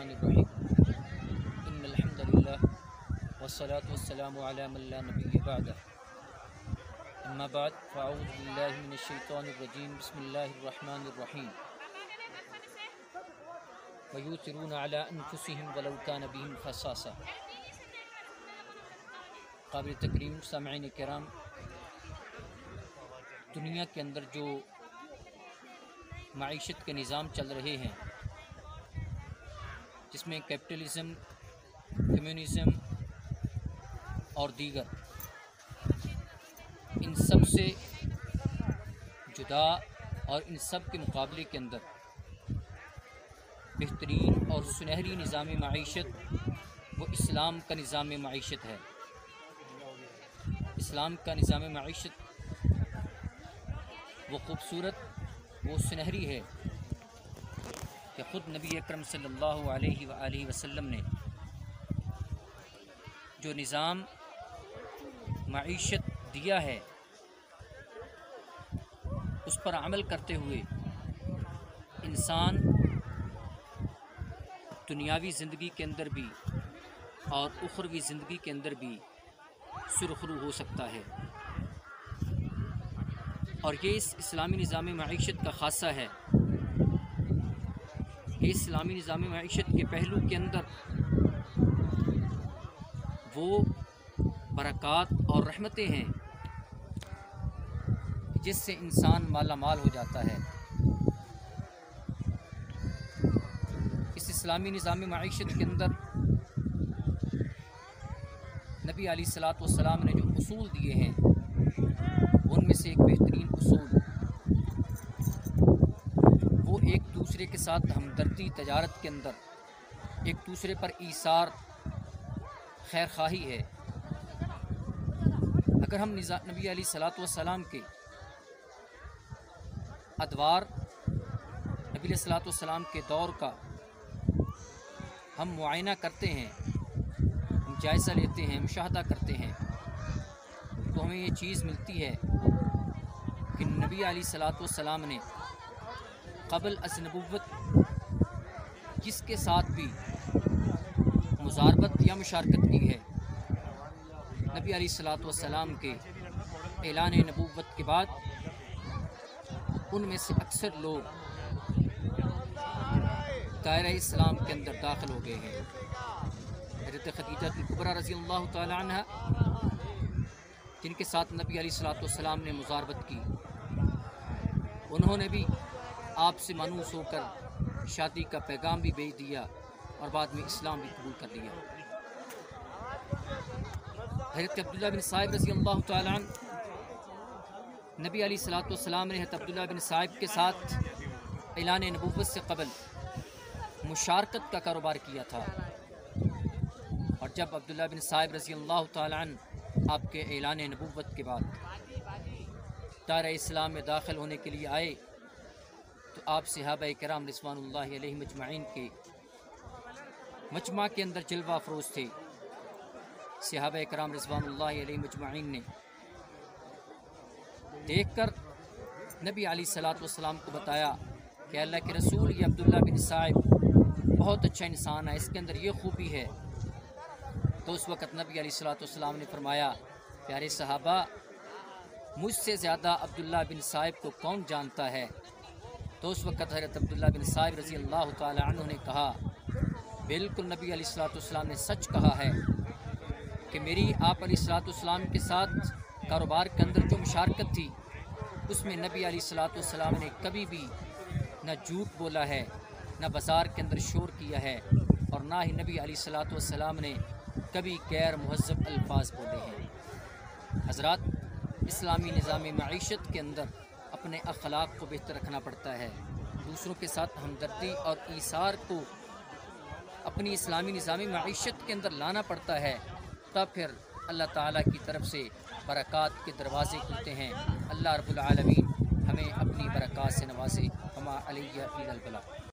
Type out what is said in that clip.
बिस्मिल्लाहिर्रहमानिर्रहीम इन्नल हम्दुलिल्लाह वस्सलातु वस्सलामु अला मन ला नबिय्य बअदह अम्मा बाद फ़अऊज़ु बिल्लाहि मिनश शैतानिर रजीम बिस्मिल्लाहिर्रहमानिर्रहीम वयूसिरूना अला अनफुसिहिम वलौ कान बिहिम खसासा। काबिल तकरीम सामईन किराम, दुनिया के अंदर जो माईशत के निज़ाम चल रहे हैं, जिसमें कैपिटलिज़म, कम्युनिज़म और दीगर, इन सब से जुदा और इन सब के मुकाबले के अंदर बेहतरीन और सुनहरी निज़ाम माईशत वो इस्लाम का निज़ाम माईशत है। इस्लाम का निज़ाम माईशत वो ख़ूबसूरत, वो सुनहरी है कि ख़ुद नबी अकरम सल्लल्लाहु अलैहि वसल्लम ने जो निज़ाम माईशत दिया है, उस पर अमल करते हुए इंसान दुनियावी ज़िंदगी के अंदर भी और उखरवी ज़िंदगी के अंदर भी सुरखरू हो सकता है। और ये इस इस्लामी निज़ाम माईशत का ख़ासा है। ये इस्लामी निज़ाम माईशत के पहलू के अंदर वो बरक़ात और रहमतें हैं जिससे इंसान माला माल हो जाता है। इस इस्लामी निज़ाम माईशत के अंदर नबी अलैहिस्सलातु वस्सलाम ने जो उसूल दिए हैं, उनमें से एक बेहतरीन उसूल वो एक दूसरे के साथ हमदर्दी तजारत के अंदर एक दूसरे पर ईसार खैर खाही है। अगर हम नबी अलैहिस्सलातु वस्सलाम के अदवार, नबी अलैहिस्सलातु वस्सलाम के दौर का हम मुआयना करते हैं, हम जायज़ा लेते हैं, मुशाहदा करते हैं, तो हमें ये चीज़ मिलती है कि नबी अलैहिस्सलातु वस्सलाम ने क़ब्ल अज़ नबुव्वत जिसके साथ भी मुज़ारबत या मुशारकत की है, नबी अलैहिस्सलातु वस्सलाम के ऐलान नबुव्वत के बाद उनमें से अक्सर लोग दायरा इस्लाम के अंदर दाखिल हो गए हैं। हज़रत खदीजा कुबरा रज़ियल्लाहु तआला अन्हा, जिनके साथ नबी अलैहिस्सलातु वस्सलाम ने मुज़ारबत की, उन्होंने भी आपसे मानूस होकर शादी का पैगाम भी भेज दिया और बाद में इस्लाम भी कबूल कर लिया। हज़रत अब्दुल्लाह बिन साइब रज़ियल्लाहु तआला अन्हु, नबी अलैहिस्सलातु वस्सलाम ने हज़रत अब्दुल्लाह बिन साइब के साथ ऐलान नबुव्वत से क़बल मुशारकत का कारोबार किया था। और जब अब्दुल्लाह बिन साइब रज़ियल्लाहु तआला अन्हु आपके ऐलान नबुव्वत के बाद दायरा इस्लाम में दाखिल होने के लिए आए, तो आप सहाबाए किराम रिज़वानुल्लाहि अलैहिम अजमईन के मजमा के अंदर जलवा अफरोज़ थे। सहाबाए किराम रिज़वानुल्लाहि अलैहिम अजमईन ने देखकर नबी अलैहिस्सलातु वस्सलाम को बताया कि अल्लाह के रसूल, ये अब्दुल्लाह बिन साइब बहुत अच्छा इंसान है, इसके अंदर ये खूबी है। तो उस वक़्त नबी अलैहिस्सलातु वस्सलाम ने फरमाया, प्यारे सहाबा, मुझसे ज़्यादा अब्दुल्लाह बिन साइब को कौन जानता है? तो उस वक़्त हज़रत अब्दुल्लाह बिन साइब रज़ियल्लाहु तआला अन्हु ने कहा, बिल्कुल नबी अलैहिस्सलातु वस्सलाम ने सच कहा है कि मेरी आप अलैहिस्सलातु वस्सलाम के साथ कारोबार के अंदर जो मुशारकत थी, उसमें नबी अलैहिस्सलातु वस्सलाम ने कभी भी न झूठ बोला है, न बाज़ार के अंदर शोर किया है, और ना ही नबी अलैहिस्सलातु वस्सलाम ने कभी गैर मुहज़्ज़ब अल्फाज बोले हैं। हज़रात, इस्लामी निज़ाम माईशत के अंदर अपने अखलाक को बेहतर रखना पड़ता है, दूसरों के साथ हमदर्दी और ईसार को अपनी इस्लामी निज़ाम माईशत के अंदर लाना पड़ता है। तब फिर अल्लाह ताला की तरफ से बरक़ात के दरवाज़े खुलते हैं। अल्लाह रब्बुल आलमीन हमें अपनी बरक़ात से नवाज़े। वमा अलैया इल्लल बलाग।